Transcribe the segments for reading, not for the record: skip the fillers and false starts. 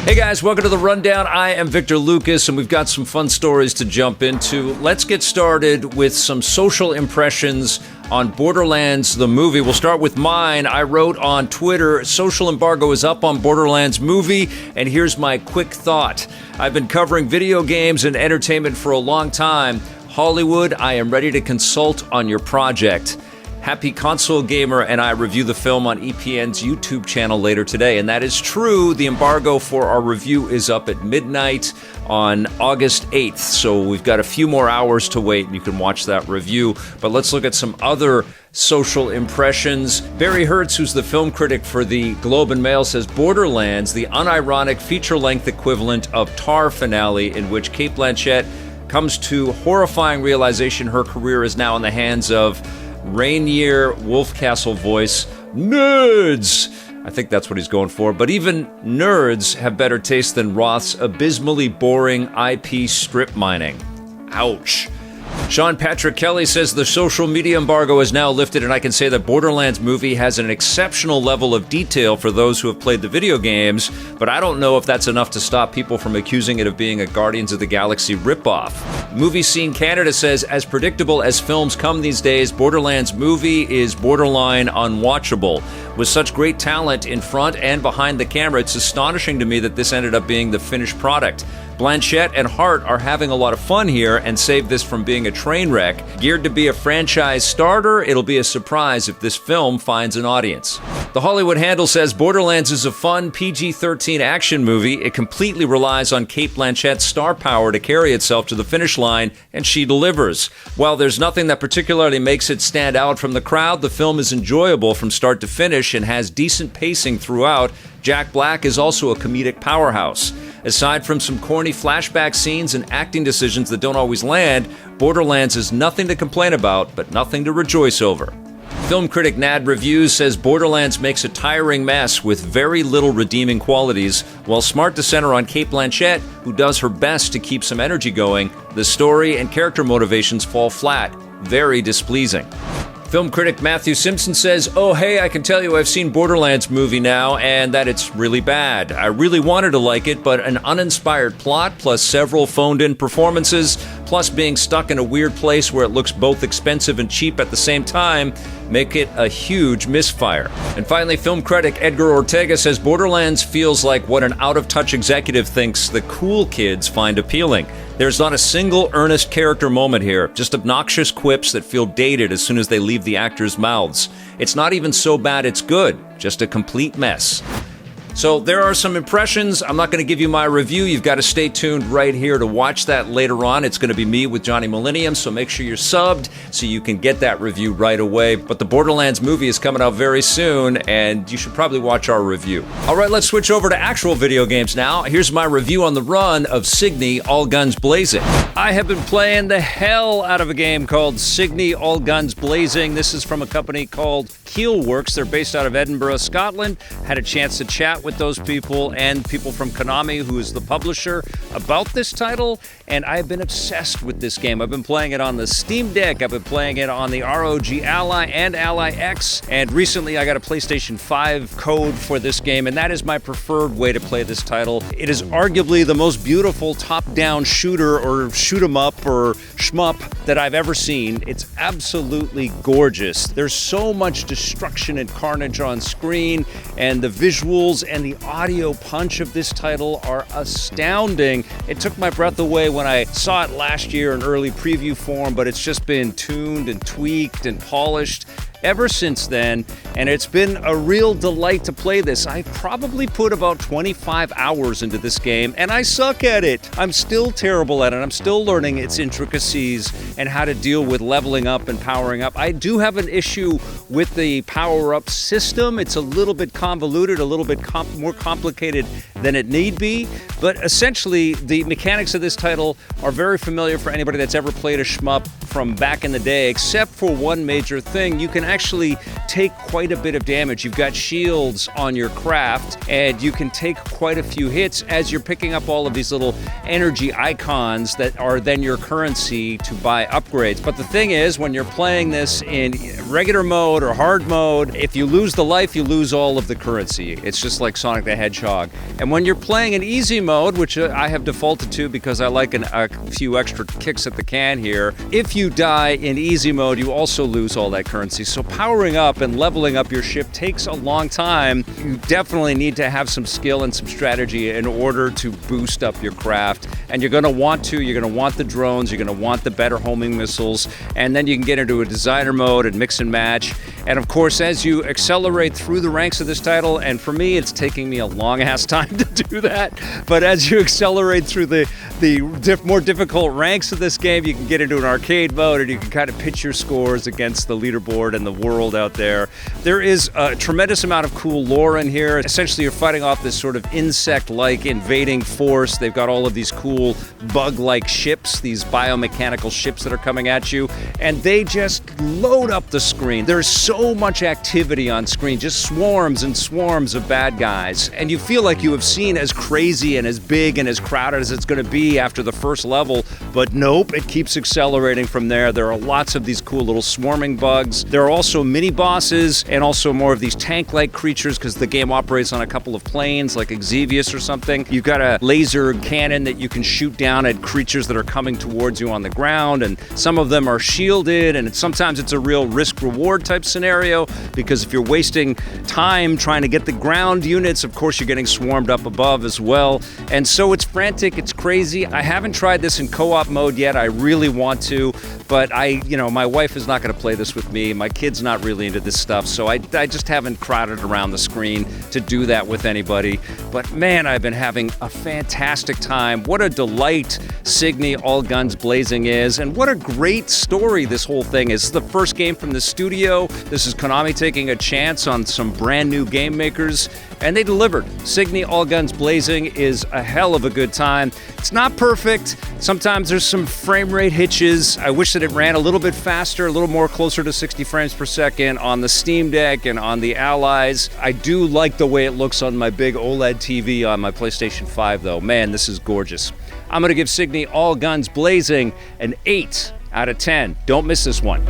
Hey guys, welcome to The Rundown. I am Victor Lucas, and we've got some fun stories to jump into. Let's get started with some social impressions on Borderlands, the movie. We'll start with mine. I wrote on Twitter, social embargo is up on Borderlands movie, and here's my quick thought. I've been covering video games and entertainment for a long time. Hollywood, I am ready to consult on your project. Happy Console Gamer and I review the film on EPN's YouTube channel later today. And that is true. The embargo for our review is up at midnight on August 8th. So we've got a few more hours to wait and you can watch that review. But let's look at some other social impressions. Barry Hertz, who's the film critic for the Globe and Mail, says Borderlands, the unironic feature-length equivalent of Tar finale, in which Cate Blanchett comes to horrifying realization her career is now in the hands of Rainier Wolfcastle voice nerds. I think that's what he's going for. But even nerds have better taste than Roth's abysmally boring IP strip mining. Ouch. Sean Patrick Kelly says the social media embargo is now lifted, and I can say that Borderlands movie has an exceptional level of detail for those who have played the video games, but I don't know if that's enough to stop people from accusing it of being a Guardians of the Galaxy ripoff. Movie Scene Canada says, as predictable as films come these days, Borderlands movie is borderline unwatchable. With such great talent in front and behind the camera, it's astonishing to me that this ended up being the finished product. Blanchett and Hart are having a lot of fun here and saved this from being a train wreck. Geared to be a franchise starter, it'll be a surprise if this film finds an audience. The Hollywood Handle says Borderlands is a fun PG-13 action movie. It completely relies on Cate Blanchett's star power to carry itself to the finish line, and she delivers. While there's nothing that particularly makes it stand out from the crowd, the film is enjoyable from start to finish and has decent pacing throughout. Jack Black is also a comedic powerhouse. Aside from some corny flashback scenes and acting decisions that don't always land, Borderlands is nothing to complain about, but nothing to rejoice over. Film critic Nad Reviews says Borderlands makes a tiring mess with very little redeeming qualities. While smart to center on Cate Blanchett, who does her best to keep some energy going, the story and character motivations fall flat. Very displeasing. Film critic Matthew Simpson says, oh hey, I can tell you I've seen Borderlands movie now and that it's really bad. I really wanted to like it, but an uninspired plot plus several phoned-in performances plus being stuck in a weird place where it looks both expensive and cheap at the same time make it a huge misfire. And finally, film critic Edgar Ortega says Borderlands feels like what an out-of-touch executive thinks the cool kids find appealing. There's not a single earnest character moment here, just obnoxious quips that feel dated as soon as they leave the actors' mouths. It's not even so bad it's good, just a complete mess. So there are some impressions. I'm not going to give you my review. You've got to stay tuned right here to watch that later on. It's going to be me with Johnny Millennium, so make sure you're subbed so you can get that review right away. But the Borderlands movie is coming out very soon, and you should probably watch our review. All right, let's switch over to actual video games now. Here's my review on the run of Cygni All Guns Blazing. I have been playing the hell out of a game called Cygni All Guns Blazing. This is from a company called Keelworks. They're based out of Edinburgh, Scotland. Had a chance to chat with those people and people from Konami, who is the publisher, about this title, and I've been obsessed with this game. I've been playing it on the Steam Deck, I've been playing it on the ROG Ally and Ally X, and recently I got a PlayStation 5 code for this game, and that is my preferred way to play this title. It is arguably the most beautiful top-down shooter or shoot-em-up or shmup that I've ever seen. It's absolutely gorgeous. There's so much destruction and carnage on screen, and the visuals and the audio punch of this title are astounding. It took my breath away when I saw it last year in early preview form, but it's just been tuned and tweaked and polished ever since then, and it's been a real delight to play this. I probably put about 25 hours into this game, and I suck at it. I'm still terrible at it. I'm still learning its intricacies and how to deal with leveling up and powering up. I do have an issue with the power-up system. It's a little bit convoluted, a little bit more complicated than it need be, but essentially the mechanics of this title are very familiar for anybody that's ever played a shmup from back in the day, except for one major thing. You can actually take quite a bit of damage. You've got shields on your craft, and you can take quite a few hits as you're picking up all of these little energy icons that are then your currency to buy upgrades. But the thing is, when you're playing this in regular mode or hard mode, if you lose the life, you lose all of the currency. It's just like Sonic the Hedgehog. And when you're playing in easy mode, which I have defaulted to because I like a few extra kicks at the can here, if you die in easy mode, you also lose all that currency. So powering up and leveling up your ship takes a long time. You definitely need to have some skill and some strategy in order to boost up your craft. And you're going to want the drones, you're going to want the better homing missiles, and then you can get into a designer mode and mix and match. And of course, as you accelerate through the ranks of this title, and for me, it's taking me a long-ass time to do that, but as you accelerate through the more difficult ranks of this game, you can get into an arcade mode, and you can kind of pitch your scores against the leaderboard and the world out there. There is a tremendous amount of cool lore in here. Essentially, you're fighting off this sort of insect-like invading force. They've got all of these cool bug-like ships, these biomechanical ships that are coming at you, and they just load up the screen. There's so much activity on screen, just swarms and swarms of bad guys, and you feel like you have seen as crazy and as big and as crowded as it's going to be after the first level, but nope, it keeps accelerating from there. There are lots of these cool little swarming bugs. There are also mini bosses and also more of these tank-like creatures because the game operates on a couple of planes like Xevious or something. You've got a laser cannon that you can shoot down at creatures that are coming towards you on the ground, and some of them are shielded, and sometimes it's a real risk-reward type scenario because if you're wasting time trying to get the ground units, of course you're getting swarmed up above as well. And so it's frantic, it's crazy. I haven't tried this in co-op mode yet. I really want to, but my wife is not going to play this with me. My kid's not really into this stuff, so I just haven't crowded around the screen to do that with anybody. But man, I've been having a fantastic time. What a delight Cygni All Guns Blazing is, and what a great story this whole thing is. This is the first game from the studio. This is Konami taking a chance on some brand new game makers, and they delivered. Cygni All Guns Blazing is a hell of a good time. It's not perfect. Sometimes there's some frame rate hitches. I wish that it ran a little bit faster, a little more closer to 60 frames per second on the Steam Deck and on the Allies. I do like the way it looks on my big OLED TV on my PlayStation 5, though. Man, this is gorgeous. I'm going to give Cygni All Guns Blazing an 8 out of 10. Don't miss this one.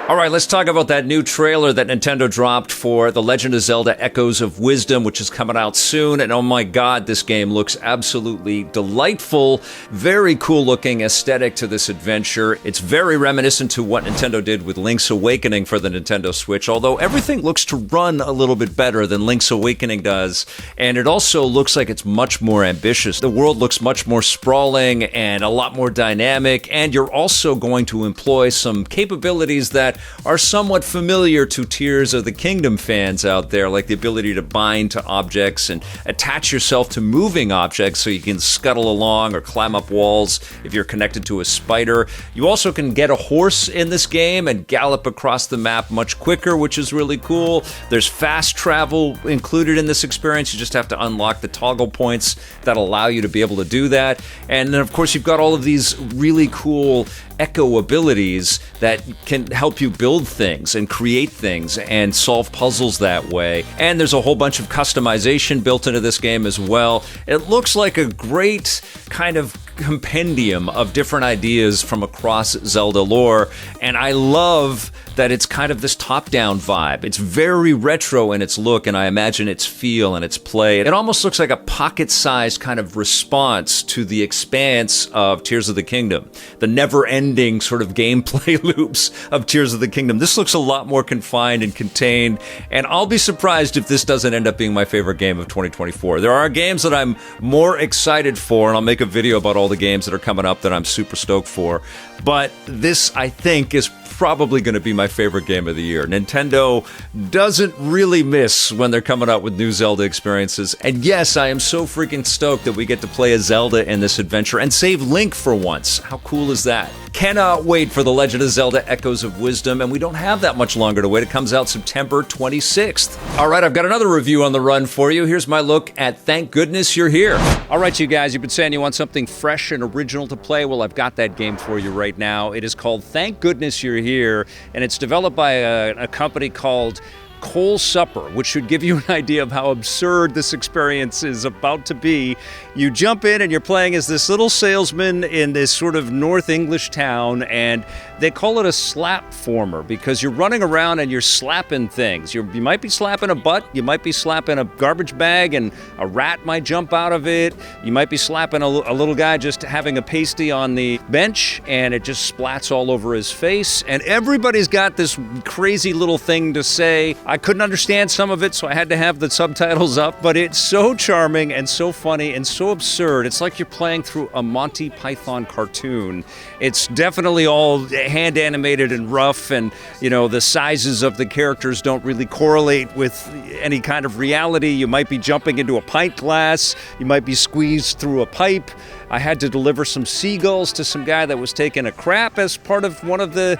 All right, let's talk about that new trailer that Nintendo dropped for The Legend of Zelda Echoes of Wisdom, which is coming out soon. And oh my God, this game looks absolutely delightful. Very cool looking aesthetic to this adventure. It's very reminiscent to what Nintendo did with Link's Awakening for the Nintendo Switch, although everything looks to run a little bit better than Link's Awakening does. And it also looks like it's much more ambitious. The world looks much more sprawling and a lot more dynamic. And you're also going to employ some capabilities that are somewhat familiar to Tears of the Kingdom fans out there, like the ability to bind to objects and attach yourself to moving objects so you can scuttle along or climb up walls if you're connected to a spider. You also can get a horse in this game and gallop across the map much quicker, which is really cool. There's fast travel included in this experience. You just have to unlock the toggle points that allow you to be able to do that. And then, of course, you've got all of these really cool echo abilities that can help you build things and create things and solve puzzles that way. And there's a whole bunch of customization built into this game as well. It looks like a great kind of compendium of different ideas from across Zelda lore, and I love that it's kind of this top-down vibe. It's very retro in its look, and I imagine its feel and its play. It almost looks like a pocket-sized kind of response to the expanse of Tears of the Kingdom, the never-ending sort of gameplay loops of Tears of the Kingdom. This looks a lot more confined and contained, and I'll be surprised if this doesn't end up being my favorite game of 2024. There are games that I'm more excited for, and I'll make a video about all the games that are coming up that I'm super stoked for, but this, I think, is probably going to be my favorite game of the year. Nintendo doesn't really miss when they're coming out with new Zelda experiences. And yes, I am so freaking stoked that we get to play as Zelda in this adventure and save Link for once. How cool is that? Cannot wait for The Legend of Zelda Echoes of Wisdom, and we don't have that much longer to wait. It comes out September 26th. All right, I've got another review on the run for you. Here's my look at Thank Goodness You're Here. All right, you guys, you've been saying you want something fresh and original to play. Well, I've got that game for you right now. It is called Thank Goodness You're Here. here, and it's developed by a company called Coal Supper, which should give you an idea of how absurd this experience is about to be. You jump in and you're playing as this little salesman in this sort of North English town, and they call it a slap former because you're running around and you're slapping things. You might be slapping a butt, you might be slapping a garbage bag and a rat might jump out of it. You might be slapping a little guy just having a pasty on the bench and it just splats all over his face. And everybody's got this crazy little thing to say. I couldn't understand some of it, so I had to have the subtitles up, but it's so charming and so funny and so absurd. It's like you're playing through a Monty Python cartoon. It's definitely all hand animated and rough, and the sizes of the characters don't really correlate with any kind of reality. You might be jumping into a pint glass, you might be squeezed through a pipe. I had to deliver some seagulls to some guy that was taking a crap as part of one of the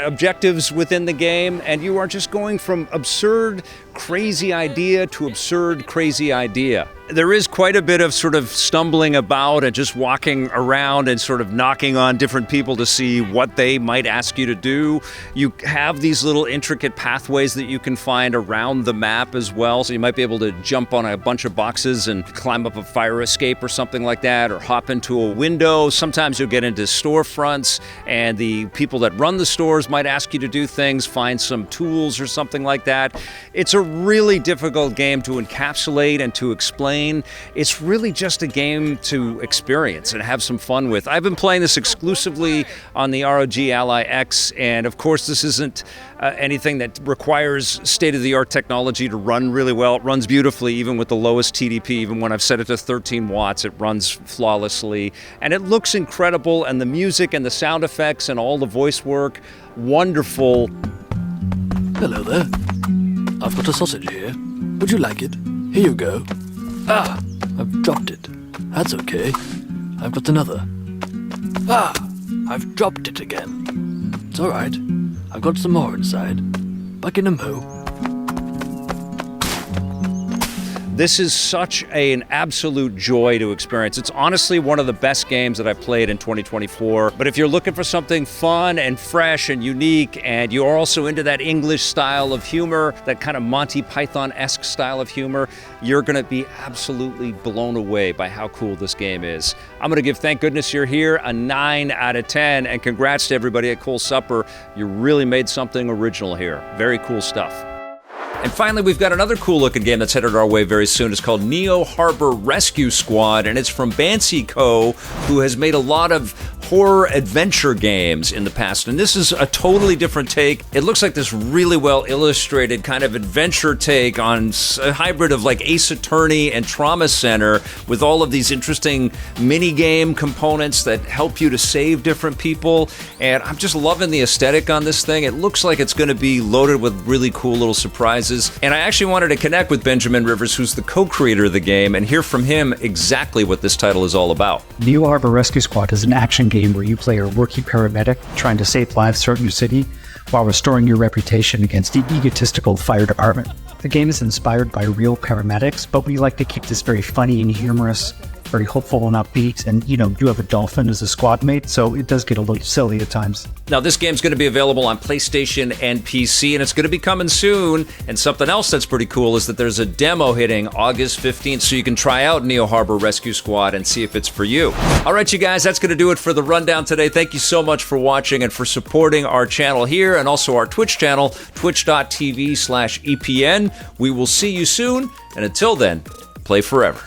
objectives within the game, and you are just going from absurd, crazy idea to absurd, crazy idea. There is quite a bit of sort of stumbling about and just walking around and sort of knocking on different people to see what they might ask you to do. You have these little intricate pathways that you can find around the map as well, so you might be able to jump on a bunch of boxes and climb up a fire escape or something like that, or hop into a window. Sometimes you'll get into storefronts and the people that run the stores might ask you to do things, find some tools or something like that. It's a really difficult game to encapsulate and to explain. It's really just a game to experience and have some fun with. I've been playing this exclusively on the ROG Ally X, and of course this isn't anything that requires state-of-the-art technology to run really well. It runs beautifully even with the lowest TDP. Even when I've set it to 13 watts, it runs flawlessly, and it looks incredible, and the music and the sound effects and all the voice work, wonderful. Hello there. I've got a sausage here. Would you like it? Here you go. Ah, I've dropped it. That's okay. I've got another. Ah, I've dropped it again. It's all right. I've got some more inside. Back in a mo. This is such an absolute joy to experience. It's honestly one of the best games that I've played in 2024. But if you're looking for something fun and fresh and unique, and you're also into that English style of humor, that kind of Monty Python-esque style of humor, you're going to be absolutely blown away by how cool this game is. I'm going to give Thank Goodness You're Here a 9 out of 10, and congrats to everybody at Coal Supper. You really made something original here. Very cool stuff. And finally, we've got another cool-looking game that's headed our way very soon. It's called Neo Harbour Rescue Squad, and it's from Banshee Co., who has made a lot of horror adventure games in the past. And this is a totally different take. It looks like this really well-illustrated kind of adventure take on a hybrid of like Ace Attorney and Trauma Center, with all of these interesting mini-game components that help you to save different people. And I'm just loving the aesthetic on this thing. It looks like it's going to be loaded with really cool little surprises. And I actually wanted to connect with Benjamin Rivers, who's the co-creator of the game, and hear from him exactly what this title is all about. Neo Harbour Rescue Squad is an action game where you play a rookie paramedic trying to save lives throughout your city while restoring your reputation against the egotistical fire department. The game is inspired by real paramedics, but we like to keep this very funny and humorous, very hopeful and upbeat, and you have a dolphin as a squad mate, so it does get a little silly at times. Now, this game's going to be available on PlayStation and PC, and it's going to be coming soon. And something else that's pretty cool is that there's a demo hitting August 15th, so you can try out Neo Harbour Rescue Squad and see if it's for you. All right, you guys, that's going to do it for the rundown today. Thank you so much for watching and for supporting our channel here and also our Twitch channel, twitch.tv/EPN. We will see you soon, and until then, play forever.